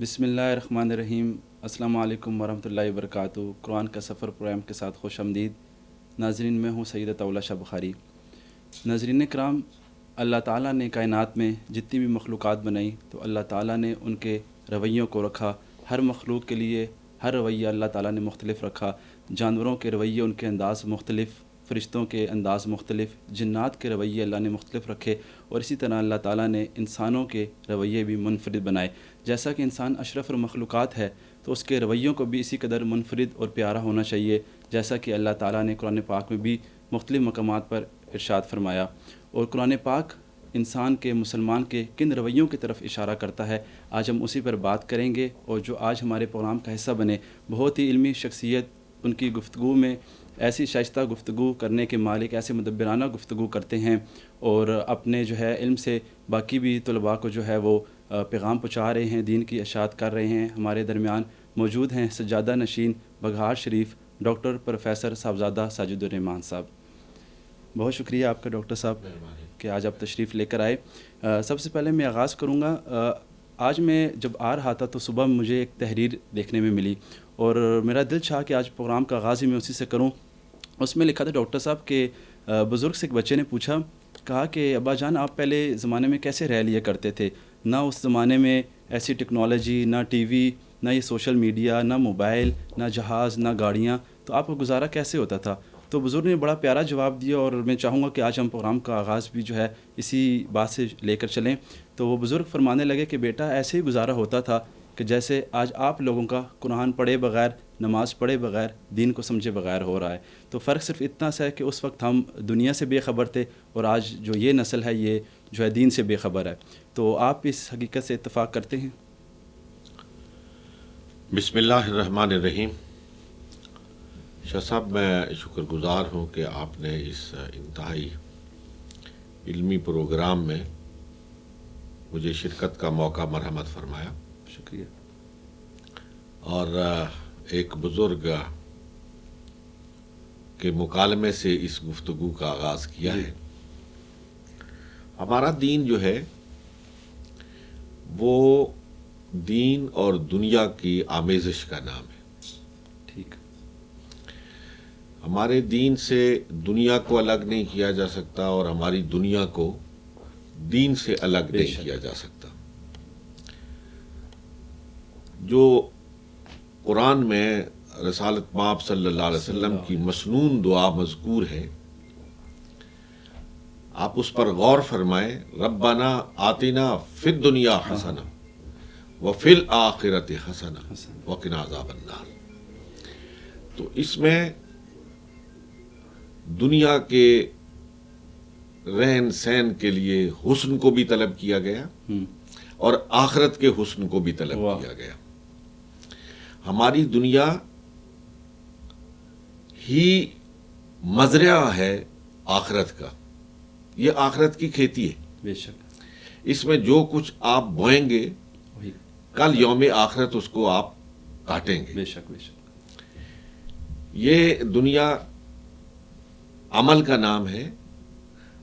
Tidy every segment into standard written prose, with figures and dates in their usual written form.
بسم اللہ الرحمن الرحیم۔ السلام علیکم ورحمۃ اللہ وبرکاتہ۔ قرآن کا سفر پروگرام کے ساتھ خوش آمدید ناظرین، میں ہوں سید عطا اللہ شاہ بخاری۔ ناظرین کرام، اللہ تعالیٰ نے کائنات میں جتنی بھی مخلوقات بنائی تو اللہ تعالیٰ نے ان کے رویوں کو رکھا۔ ہر مخلوق کے لیے ہر رویہ اللہ تعالیٰ نے مختلف رکھا۔ جانوروں کے رویے ان کے انداز مختلف، فرشتوں کے انداز مختلف، جنات کے رویے اللہ نے مختلف رکھے، اور اسی طرح اللہ تعالیٰ نے انسانوں کے رویے بھی منفرد بنائے۔ جیسا کہ انسان اشرف المخلوقات ہے تو اس کے رویوں کو بھی اسی قدر منفرد اور پیارا ہونا چاہیے، جیسا کہ اللہ تعالیٰ نے قرآن پاک میں بھی مختلف مقامات پر ارشاد فرمایا۔ اور قرآن پاک انسان کے، مسلمان کے کن رویوں کی طرف اشارہ کرتا ہے، آج ہم اسی پر بات کریں گے۔ اور جو آج ہمارے پروگرام کا حصہ بنے، بہت ہی علمی شخصیت، ان کی گفتگو میں ایسی شائستہ گفتگو کرنے کے مالک، ایسے مدبرانہ گفتگو کرتے ہیں، اور اپنے جو ہے علم سے باقی بھی طلباء کو جو ہے وہ پیغام پہنچا رہے ہیں، دین کی اشاعت کر رہے ہیں۔ ہمارے درمیان موجود ہیں سجادہ نشین بگھار شریف ڈاکٹر پروفیسر صاحبزادہ ساجد الرحمان صاحب۔ بہت شکریہ آپ کا ڈاکٹر صاحب کہ آج آپ تشریف لے کر آئے۔ سب سے پہلے میں آغاز کروں گا، آج میں جب آ رہا تھا تو صبح مجھے ایک تحریر دیکھنے میں ملی، اور میرا دل چاہا کہ آج پروگرام کا آغاز ہی میں اسی سے کروں۔ اس میں لکھا تھا ڈاکٹر صاحب کہ بزرگ سے ایک بچے نے پوچھا، کہا کہ ابا جان آپ پہلے زمانے میں کیسے رہ لیا کرتے تھے؟ نہ اس زمانے میں ایسی ٹیکنالوجی، نہ ٹی وی، نہ یہ سوشل میڈیا، نہ موبائل، نہ جہاز، نہ گاڑیاں، تو آپ کو گزارا کیسے ہوتا تھا؟ تو بزرگ نے بڑا پیارا جواب دیا، اور میں چاہوں گا کہ آج ہم پروگرام کا آغاز بھی جو ہے اسی بات سے لے کر چلیں۔ تو وہ بزرگ فرمانے لگے کہ بیٹا ایسے ہی گزارا ہوتا تھا کہ جیسے آج آپ لوگوں کا قرآن پڑھے بغیر، نماز پڑھے بغیر، دین کو سمجھے بغیر ہو رہا ہے۔ تو فرق صرف اتنا سا ہے کہ اس وقت ہم دنیا سے بے خبر تھے، اور آج جو یہ نسل ہے یہ جو ہے دین سے بے خبر ہے۔ تو آپ اس حقیقت سے اتفاق کرتے ہیں؟ بسم اللہ الرحمن الرحیم۔ شاہ صاحب، میں شکر گزار ہوں کہ آپ نے اس انتہائی علمی پروگرام میں مجھے شرکت کا موقع مرحمت فرمایا، شکریہ۔ اور ایک بزرگ کے مکالمے سے اس گفتگو کا آغاز کیا ہے۔ ہمارا دین جو ہے وہ دین اور دنیا کی آمیزش کا نام ہے۔ ٹھیک۔ ہمارے دین سے دنیا کو الگ نہیں کیا جا سکتا، اور ہماری دنیا کو دین سے الگ نہیں کیا جا سکتا۔ جو قرآن میں رسالت مآب صلی اللہ علیہ وسلم کی مسنون دعا مذکور ہے، آپ اس پر غور فرمائیں۔ ربنا آتنا فی الدنیا حسنہ وفی الآخرۃ حسنہ وقنا عذاب النار۔ تو اس میں دنیا کے رہن سہن کے لیے حسن کو بھی طلب کیا گیا، اور آخرت کے حسن کو بھی طلب کیا گیا۔ ہماری دنیا ہی مزرعہ ہے آخرت کا، یہ آخرت کی کھیتی ہے۔ بے شک۔ اس میں جو کچھ آپ بوئیں گے، وہی۔ کل یوم آخرت اس کو آپ کاٹیں گے۔ بے شک، بے شک۔ یہ دنیا عمل کا نام ہے،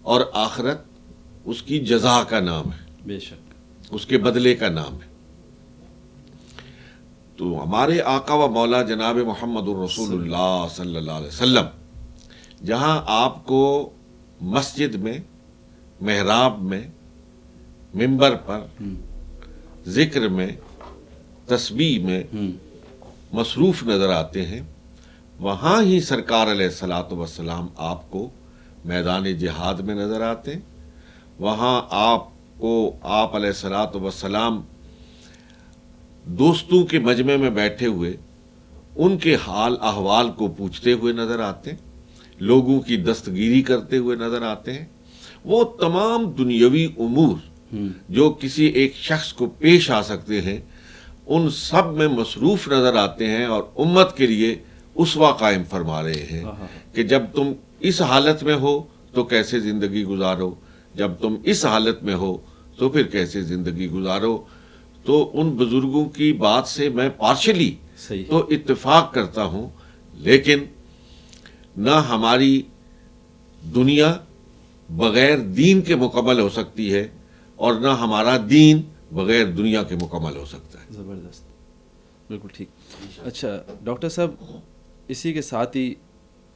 اور آخرت اس کی جزا کا نام ہے، بے شک۔ اس کے بدلے کا نام ہے۔ تو ہمارے آقا و مولا جناب محمد الرسول اللہ صلی اللہ علیہ وسلم جہاں آپ کو مسجد میں، محراب میں، منبر پر، ذکر میں، تسبیح میں مصروف نظر آتے ہیں، وہاں ہی سرکار علیہ الصلاۃ والسلام آپ کو میدان جہاد میں نظر آتے ہیں۔ وہاں آپ علیہ الصلاۃ والسلام دوستوں کے مجمع میں بیٹھے ہوئے ان کے حال احوال کو پوچھتے ہوئے نظر آتے ہیں، لوگوں کی دستگیری کرتے ہوئے نظر آتے ہیں۔ وہ تمام دنیاوی امور جو کسی ایک شخص کو پیش آ سکتے ہیں، ان سب میں مصروف نظر آتے ہیں، اور امت کے لیے اسوہ قائم فرما رہے ہیں کہ جب تم اس حالت میں ہو تو کیسے زندگی گزارو، جب تم اس حالت میں ہو تو پھر کیسے زندگی گزارو۔ تو ان بزرگوں کی بات سے میں پارشلی تو اتفاق کرتا ہوں، لیکن نہ ہماری دنیا بغیر دین کے مکمل ہو سکتی ہے، اور نہ ہمارا دین بغیر دنیا کے مکمل ہو سکتا ہے. زبردست, بالکل ٹھیک. اچھا ڈاکٹر صاحب, اسی کے ساتھ ہی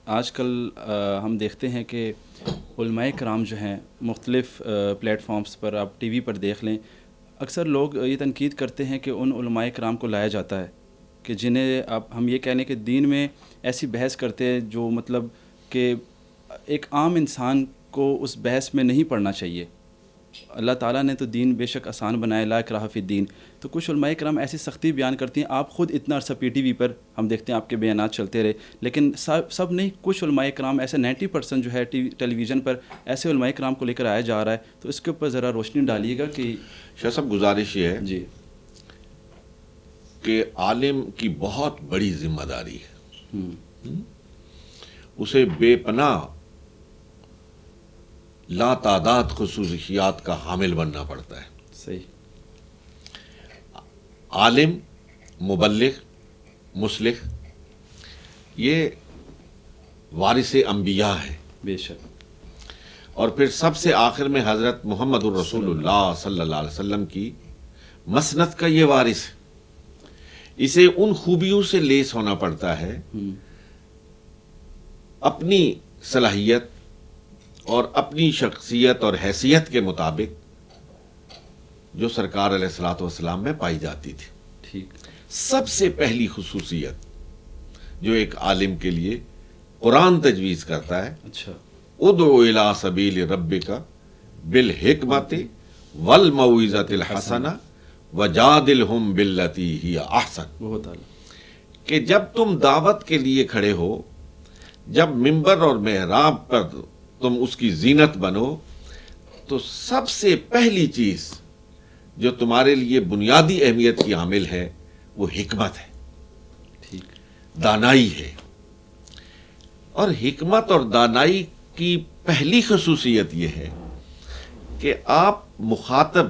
آج کل ہم دیکھتے ہیں کہ علماء کرام جو ہیں مختلف پلیٹ فارمز پر, آپ ٹی وی پر دیکھ لیں, اکثر لوگ یہ تنقید کرتے ہیں کہ ان علماء کرام کو لایا جاتا ہے کہ جنہیں اب ہم یہ کہہ لیں کہ دین میں ایسی بحث کرتے ہیں جو مطلب کہ ایک عام انسان کو اس بحث میں نہیں پڑھنا چاہیے. اللہ تعالیٰ نے تو دین بے شک آسان بنایا, لا اکراہ فی الدین, تو کچھ علماء کرام ایسی سختی بیان کرتی ہیں. آپ خود اتنا عرصہ پی ٹی وی پر ہم دیکھتے ہیں آپ کے بیانات چلتے رہے, لیکن سب نہیں, کچھ علماء کرام ایسے 90% جو ہے ٹیلی ویژن پر ایسے علماء کرام کو لے کر آیا جا رہا ہے, تو اس کے اوپر ذرا روشنی ڈالیے گا. کہ شاہ صاحب گزارش یہ ہے جی کہ عالم کی بہت بڑی ذمہ داری ہے, اسے بے پناہ لا تعداد خصوصیات کا حامل بننا پڑتا ہے. صحیح. عالم, مبلغ, مصلح, یہ وارث انبیاء ہے بے شک. اور پھر سب سے آخر میں حضرت محمد الرسول اللہ صلی اللہ علیہ وسلم کی مسند کا یہ وارث ہے. اسے ان خوبیوں سے لیس ہونا پڑتا ہے اپنی صلاحیت اور اپنی شخصیت اور حیثیت کے مطابق جو سرکار علیہ الصلوۃ والسلام میں پائی جاتی تھی. ٹھیک. سب سے پہلی خصوصیت جو ایک عالم کے لیے قرآن تجویز کرتا ہے, اچھا, ادعو الی سبیل ربک بالحکمت والموعظۃ الحسنہ وجادلہم باللتی ہی احسن. بہت اعلیٰ. کہ جب تم دعوت کے لیے کھڑے ہو, جب منبر اور محراب پر تم اس کی زینت بنو, تو سب سے پہلی چیز جو تمہارے لیے بنیادی اہمیت کی حامل ہے وہ حکمت ہے, ٹھیک, دانائی ہے. اور حکمت اور دانائی کی پہلی خصوصیت یہ ہے کہ آپ مخاطب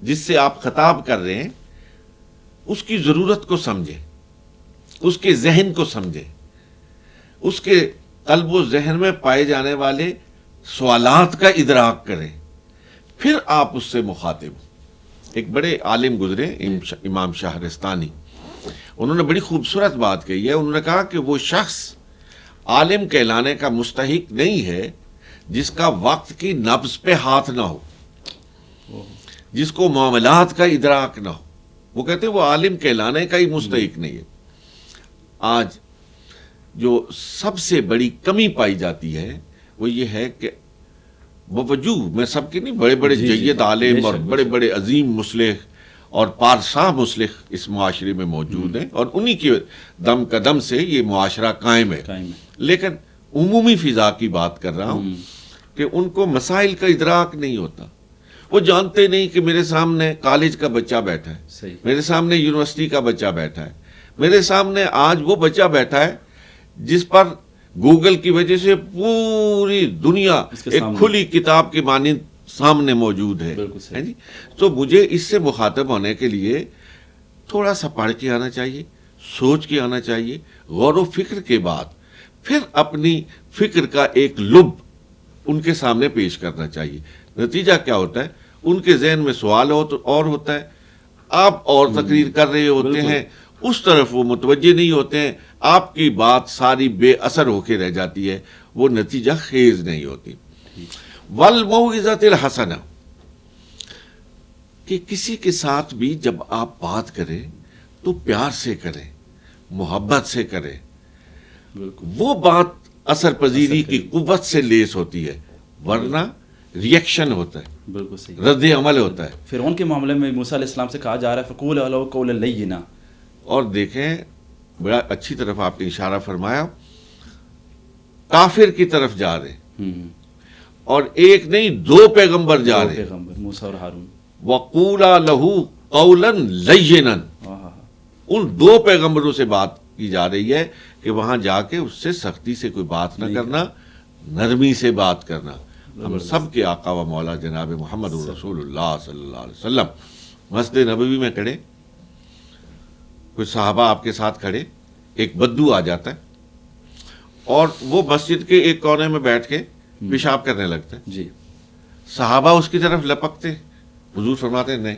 جس سے آپ خطاب کر رہے ہیں اس کی ضرورت کو سمجھیں, اس کے ذہن کو سمجھیں, اس کے قلب و ذہن میں پائے جانے والے سوالات کا ادراک کریں, پھر آپ اس سے مخاطب ہوں. ایک بڑے عالم گزرے امام شہرستانی, انہوں نے بڑی خوبصورت بات کہی ہے. انہوں نے کہا کہ وہ شخص عالم کہلانے کا مستحق نہیں ہے جس کا وقت کی نبض پہ ہاتھ نہ ہو, جس کو معاملات کا ادراک نہ ہو. وہ کہتے ہیں وہ عالم کہلانے کا ہی مستحق نہیں ہے. آج جو سب سے بڑی کمی پائی جاتی ہے وہ یہ ہے کہ بوجوہ میں سب کے نہیں, بڑے بڑے جید عالم اور بڑے بڑے عظیم مصلح اور پارسا مصلح اس معاشرے میں موجود ہیں, اور انہی کی دم قدم سے یہ معاشرہ قائم ہے. لیکن عمومی فضا کی بات کر رہا ہوں کہ ان کو مسائل کا ادراک نہیں ہوتا. وہ جانتے نہیں کہ میرے سامنے کالج کا بچہ بیٹھا ہے, میرے سامنے یونیورسٹی کا بچہ بیٹھا ہے, میرے سامنے آج وہ بچہ بیٹھا ہے جس پر گوگل کی وجہ سے پوری دنیا ایک کھلی کتاب کے مانند سامنے موجود ہے. تو مجھے اس سے مخاطب ہونے کے لیے تھوڑا سا پڑھ کے آنا چاہیے, سوچ کے آنا چاہیے, غور و فکر کے بعد پھر اپنی فکر کا ایک لب ان کے سامنے پیش کرنا چاہیے. نتیجہ کیا ہوتا ہے, ان کے ذہن میں سوال اور ہوتا ہے, آپ اور تقریر کر رہے ہوتے ہیں, اس طرف وہ متوجہ نہیں ہوتے ہیں, آپ کی بات ساری بے اثر ہو کے رہ جاتی ہے, وہ نتیجہ خیز نہیں ہوتی. والموعظۃ الحسنہ, کہ کسی کے ساتھ بھی جب آپ بات کریں تو پیار سے کریں, محبت سے کریں, وہ بات اثر پذیری کی قوت سے لیس ہوتی ہے, ورنہ ریئیکشن ہوتا ہے, بالکل صحیح, رد عمل ہوتا ہے. فرعون کے معاملے میں موسیٰ علیہ السلام سے کہا جا رہا ہے فقولا لہو قولا لینا. اور دیکھیں بڑا اچھی طرف آپ نے اشارہ فرمایا, کافر کی طرف جا رہے ہیں, اور ایک نہیں دو پیغمبر جا رہے ہیں, موسیٰ اور ہارون. وقولا لہو قولا لینا, ان دو پیغمبروں سے بات کی جا رہی ہے کہ وہاں جا کے اس سے سختی سے کوئی بات نہ کرنا, نرمی سے بات کرنا. ہم سب کے آقا و مولا جناب محمد رسول اللہ صلی اللہ علیہ وسلم مسجد نبوی میں کھڑے, کچھ صحابہ آپ کے ساتھ کھڑے, ایک بدو آ جاتا ہے اور وہ مسجد کے ایک کونے میں بیٹھ کے پیشاب کرنے لگتا ہے. جی, صحابہ اس کی طرف لپکتے, حضور فرماتے نہیں,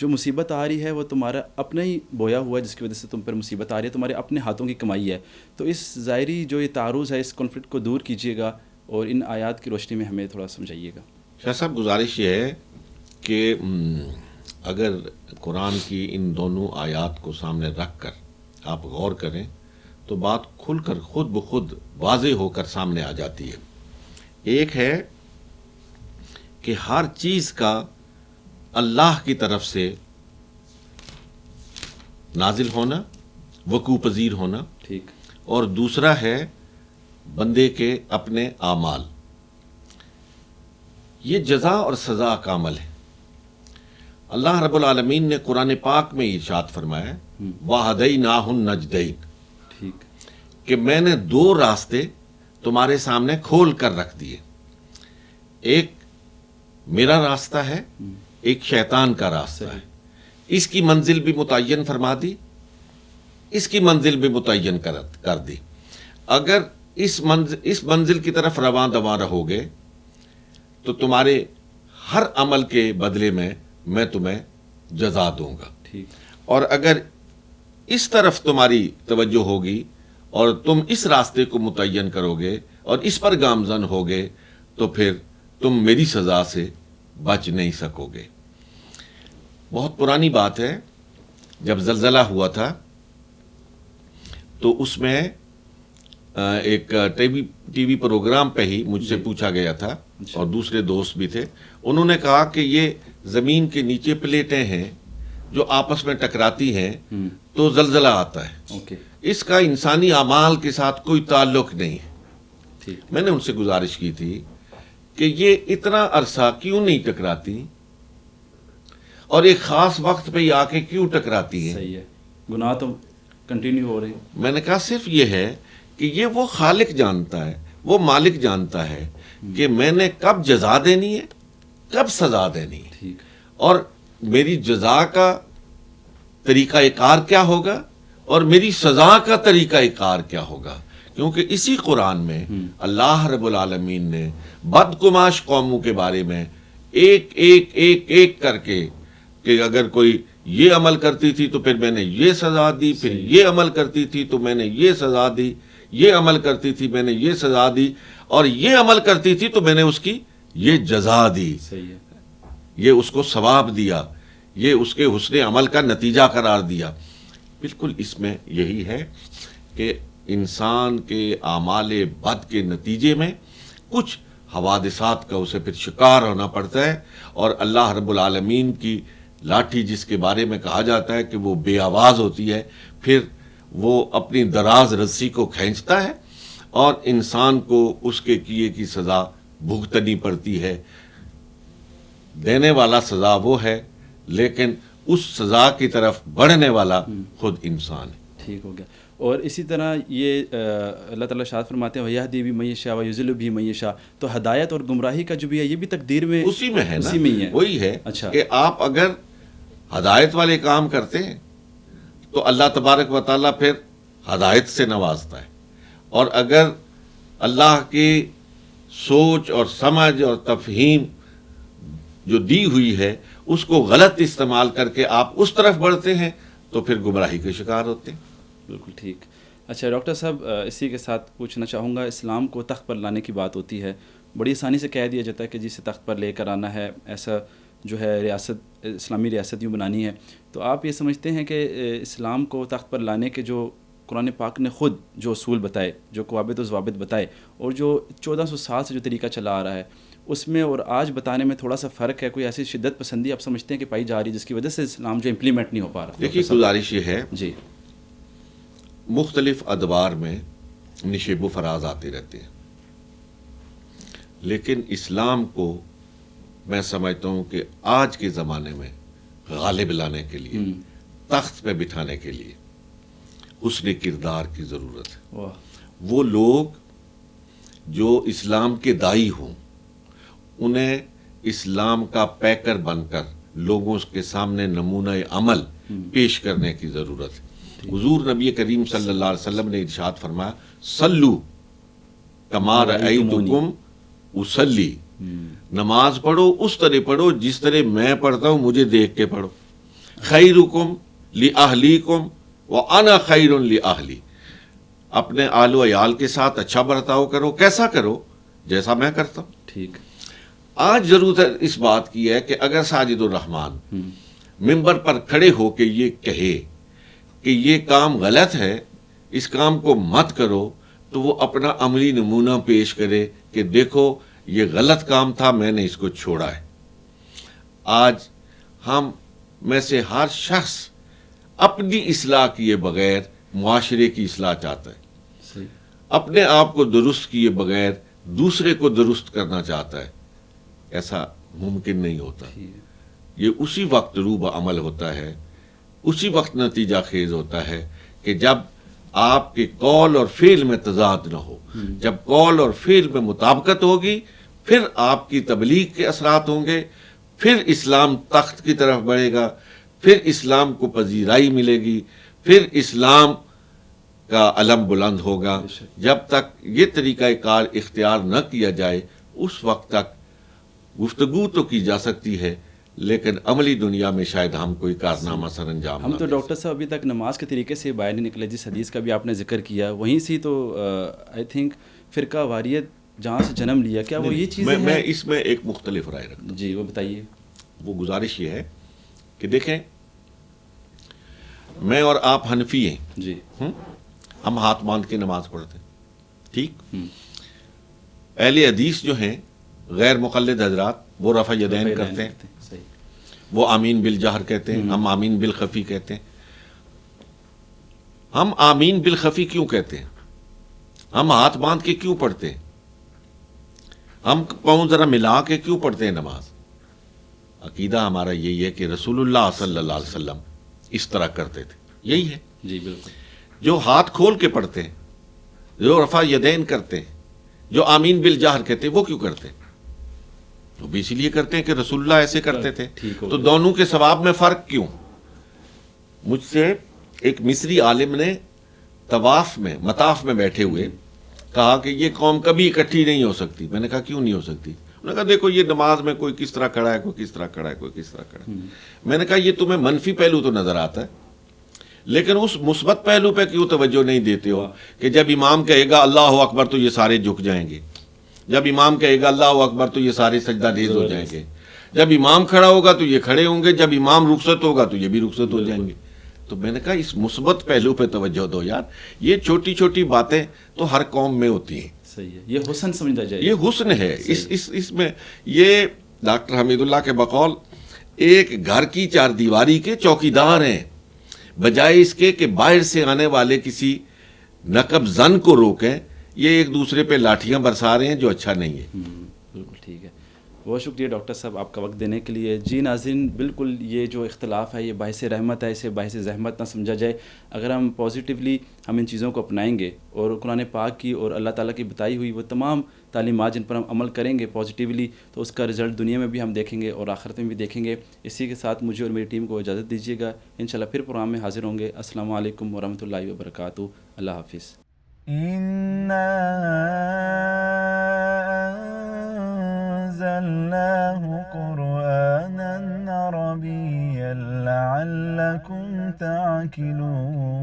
جو مصیبت آ رہی ہے وہ تمہارا اپنا ہی بویا ہوا ہے، جس کی وجہ سے تم پر مصیبت آ رہی ہے، تمہارے اپنے ہاتھوں کی کمائی ہے. تو اس ظاہری جو یہ تعارض ہے، اس کانفلکٹ کو دور کیجیے گا اور ان آیات کی روشنی میں ہمیں تھوڑا سمجھائیے گا. شاہ صاحب گزارش یہ ہے کہ اگر قرآن کی ان دونوں آیات کو سامنے رکھ کر آپ غور کریں تو بات کھل کر خود بخود واضح ہو کر سامنے آ جاتی ہے. ایک ہے کہ ہر چیز کا اللہ کی طرف سے نازل ہونا، وقوع پذیر ہونا، ٹھیک. اور دوسرا ہے بندے کے اپنے اعمال. یہ جزا اور سزا کا عمل ہے. اللہ رب العالمین نے قرآن پاک میں ارشاد فرمایا وَهَدَيْنَاهُ النَّجْدَيْنِ، ٹھیک. کہ میں نے دو راستے تمہارے سامنے کھول کر رکھ دیے. ایک میرا راستہ ہے، ایک شیطان کا راستہ ہے. اس کی منزل بھی متعین فرما دی، اس کی منزل بھی متعین کر دی. اگر اس منزل کی طرف رواں دواں رہو گے تو تمہارے ہر عمل کے بدلے میں تمہیں جزا دوں گا. ٹھیک. اور اگر اس طرف تمہاری توجہ ہوگی اور تم اس راستے کو متعین کرو گے اور اس پر گامزن ہوگے تو پھر تم میری سزا سے بچ نہیں سکو گے. بہت پرانی بات ہے، جب زلزلہ ہوا تھا تو اس میں ایک ٹی وی پروگرام پہ ہی مجھ سے پوچھا گیا تھا اور دوسرے دوست بھی تھے. انہوں نے کہا کہ یہ زمین کے نیچے پلیٹیں ہیں جو آپس میں ٹکراتی ہیں تو زلزلہ آتا ہے. اوکے. اس کا انسانی اعمال کے ساتھ کوئی تعلق نہیں ہے. ٹھیک. میں نے ان سے گزارش کی تھی کہ یہ اتنا عرصہ کیوں نہیں ٹکراتی اور ایک خاص وقت پہ ہی آ کے کیوں ٹکراتی ہیں. صحیح ہے. گناہ تو کنٹینیو ہو رہے. میں نے کہا صرف یہ ہے کہ یہ وہ خالق جانتا ہے، وہ مالک جانتا ہے کہ میں نے کب جزا دینی ہے، کب سزا دینی ہے، ٹھیک. اور میری جزا کا طریقہ کار کیا ہوگا اور میری سزا کا طریقہ کار کیا ہوگا. کیونکہ اسی قرآن میں اللہ رب العالمین نے بدگماش قوموں کے بارے میں ایک ایک ایک ایک کر کے کہ اگر کوئی یہ عمل کرتی تھی تو پھر میں نے یہ سزا دی، پھر یہ عمل کرتی تھی تو میں نے یہ سزا دی، یہ عمل کرتی تھی میں نے یہ سزا دی، اور یہ عمل کرتی تھی تو میں نے اس کی یہ جزا دی. صحیح ہے. یہ اس کو ثواب دیا، یہ اس کے حسن عمل کا نتیجہ قرار دیا. بالکل اس میں یہی ہے کہ انسان کے اعمال بد کے نتیجے میں کچھ حوادثات کا اسے پھر شکار ہونا پڑتا ہے، اور اللہ رب العالمین کی لاٹھی جس کے بارے میں کہا جاتا ہے کہ وہ بے آواز ہوتی ہے، پھر وہ اپنی دراز رسی کو کھینچتا ہے اور انسان کو اس کے کیے کی سزا بھگتنی پڑتی ہے. دینے والا سزا وہ ہے لیکن اس سزا کی طرف بڑھنے والا خود انسان ہے. ٹھیک ہو گیا. اور اسی طرح یہ اللہ تعالیٰ ارشاد فرماتے ہیں وَيَهْدِي بِمَن يَشَاءُ وَيُضِلُّ بِمَن مَن يَشَاءُ. تو ہدایت اور گمراہی کا جو بھی ہے یہ بھی تقدیر میں اسی میں ہے نا، اسی میں ہی ہے. وہی ہے. اچھا. کہ آپ اگر ہدایت والے کام کرتے ہیں تو اللہ تبارک و تعالیٰ پھر ہدایت سے نوازتا ہے، اور اگر اللہ کی سوچ اور سمجھ اور تفہیم جو دی ہوئی ہے اس کو غلط استعمال کر کے آپ اس طرف بڑھتے ہیں تو پھر گمراہی کے شکار ہوتے ہیں. بالکل ٹھیک. اچھا ڈاکٹر صاحب، اسی کے ساتھ پوچھنا چاہوں گا، اسلام کو تخت پر لانے کی بات ہوتی ہے، بڑی آسانی سے کہہ دیا جاتا ہے کہ جسے تخت پر لے کر آنا ہے، ایسا جو ہے ریاست، اسلامی ریاست یوں بنانی ہے. تو آپ یہ سمجھتے ہیں کہ اسلام کو تخت پر لانے کے جو قرآن پاک نے خود جو اصول بتائے، جو قواعد و ضوابط بتائے، اور جو 1400 سال سے جو طریقہ چلا آ رہا ہے اس میں اور آج بتانے میں تھوڑا سا فرق ہے، کوئی ایسی شدت پسندی آپ سمجھتے ہیں کہ پائی جا رہی ہے جس کی وجہ سے اسلام جو امپلیمنٹ نہیں ہو پا رہا؟ دیکھیے گزارش یہ ہے، جی، مختلف ادوار میں نشیب و فراز آتے رہتے ہیں، لیکن اسلام کو میں سمجھتا ہوں کہ آج کے زمانے میں غالب لانے کے لیے، تخت پہ بٹھانے کے لیے حسن کردار کی ضرورت ہے. واہ. وہ لوگ جو اسلام کے داعی ہوں انہیں اسلام کا پیکر بن کر لوگوں کے سامنے نمونہ عمل پیش کرنے کی ضرورت ہے. حضور نبی کریم صلی اللہ علیہ وسلم نے ارشاد فرمایا صلو کما رأیتکم اصلی، نماز پڑھو اس طرح پڑھو جس طرح میں پڑھتا ہوں، مجھے دیکھ کے پڑھو. خیرکم لأہلیکم وأنا خیر لأہلی. اپنے آل و عیال کے ساتھ اچھا برتاؤ کرو. کیسا کرو؟ جیسا میں کرتا ہوں. ٹھیک. آج ضرورت اس بات کی ہے کہ اگر ساجد الرحمان ممبر پر کھڑے ہو کے یہ کہے کہ یہ کام غلط ہے، اس کام کو مت کرو، تو وہ اپنا عملی نمونہ پیش کرے کہ دیکھو یہ غلط کام تھا، میں نے اس کو چھوڑا ہے. آج ہم میں سے ہر شخص اپنی اصلاح کیے بغیر معاشرے کی اصلاح چاہتا ہے. صحیح. اپنے آپ کو درست کیے بغیر دوسرے کو درست کرنا چاہتا ہے. ایسا ممکن نہیں ہوتا. یہ اسی وقت روح عمل ہوتا ہے، اسی وقت نتیجہ خیز ہوتا ہے کہ جب آپ کے قول اور فعل میں تضاد نہ ہو. جب قول اور فعل میں مطابقت ہوگی، پھر آپ کی تبلیغ کے اثرات ہوں گے، پھر اسلام تخت کی طرف بڑھے گا، پھر اسلام کو پذیرائی ملے گی، پھر اسلام کا علم بلند ہوگا. جب تک یہ طریقہ کار اختیار نہ کیا جائے اس وقت تک گفتگو تو کی جا سکتی ہے، لیکن عملی دنیا میں شاید ہم کوئی کارنامہ سر انجام ہم تو ڈاکٹر صاحب ابھی تک نماز کے طریقے سے باہر نہیں نکلے. جس حدیث کا بھی آپ نے ذکر کیا وہیں سے تو آئی تھنک فرقہ واریت جہاں سے جنم لیا. کیا وہ یہ چیزیں ہیں؟ میں اس میں ایک مختلف رائے رکھتا ہوں. جی وہ بتائیے. وہ گزارش یہ ہے کہ دیکھیں، میں اور آپ حنفی ہیں جی. ہم ہاتھ باندھ کے نماز پڑھتے ہیں. ٹھیک. اہل حدیث جو ہیں غیر مقلد حضرات وہ رفع یدین کرتے ہیں، صحیح. وہ آمین بالجہر کہتے ہیں، ہم آمین بالخفی کہتے ہیں. ہم آمین بالخفی کیوں کہتے ہیں؟ ہم ہاتھ باندھ کے کیوں پڑھتے ہیں؟ ہم پاؤں ذرا ملا کے کیوں پڑھتے ہیں نماز؟ عقیدہ ہمارا یہی ہے کہ رسول اللہ صلی اللہ علیہ وسلم اس طرح کرتے تھے. یہی ہے. جی بالکل. جو ہاتھ کھول کے پڑھتے ہیں، جو رفع یدین کرتے ہیں، جو آمین بالجہر کہتے ہیں، وہ کیوں کرتے ہیں؟ وہ بھی اسی لیے کرتے ہیں کہ رسول اللہ ایسے کرتے تھے. تو دونوں کے ثواب میں فرق کیوں؟ مجھ سے ایک مصری عالم نے طواف میں مطاف میں بیٹھے ہوئے کہا کہ یہ قوم کبھی اکٹھی نہیں ہو سکتی. میں نے کہا کیوں نہیں ہو سکتی؟ انہوں نے کہا دیکھو یہ نماز میں کوئی کس طرح کھڑا ہے، کوئی کس طرح کھڑا ہے، کوئی کس طرح کھڑا ہے. میں نے کہا یہ تمہیں منفی پہلو تو نظر آتا ہے، لیکن اس مثبت پہلو پہ کیوں توجہ نہیں دیتے ہو کہ جب امام کہے گا اللہ اکبر تو یہ سارے جھک جائیں گے، جب امام کہے گا اللہ اکبر تو یہ سارے سجدہ ریز ہو جائیں گے، جب امام کھڑا ہوگا تو یہ کھڑے ہوں گے، جب امام رخصت ہوگا تو یہ بھی رخصت ہو جائیں گے. تو میں نے کہا اس مثبت پہلو پہ توجہ دو یار. یہ چھوٹی چھوٹی باتیں تو ہر قوم میں ہوتی ہیں. صحیح ہے. یہ حسن سمجھا جائے. یہ حسن ہے. اس میں یہ ڈاکٹر حمید اللہ کے بقول ایک گھر کی چار دیواری کے چوکیدار ہیں، بجائے اس کے کہ باہر سے آنے والے کسی نقب زن کو روکیں. یہ ایک دوسرے پہ لاٹھیاں برسا رہے ہیں جو اچھا نہیں ہے. بالکل ٹھیک ہے. بہت شکریہ ڈاکٹر صاحب آپ کا وقت دینے کے لیے. جی ناظرین، بالکل یہ جو اختلاف ہے یہ باعث رحمت ہے، اسے باعث زحمت نہ سمجھا جائے. اگر ہم پازیٹیولی ہم ان چیزوں کو اپنائیں گے اور قرآن پاک کی اور اللہ تعالیٰ کی بتائی ہوئی وہ تمام تعلیمات جن پر ہم عمل کریں گے پازیٹیولی، تو اس کا رزلٹ دنیا میں بھی ہم دیکھیں گے اور آخرت میں بھی دیکھیں گے. اسی کے ساتھ مجھے اور میری ٹیم کو اجازت دیجیے گا. انشاءاللہ پھر پروگرام میں حاضر ہوں گے. السلام علیکم ورحمۃ اللہ وبرکاتہ. اللہ حافظ. أنزلناه قرآنا عربيا لعلكم تعقلون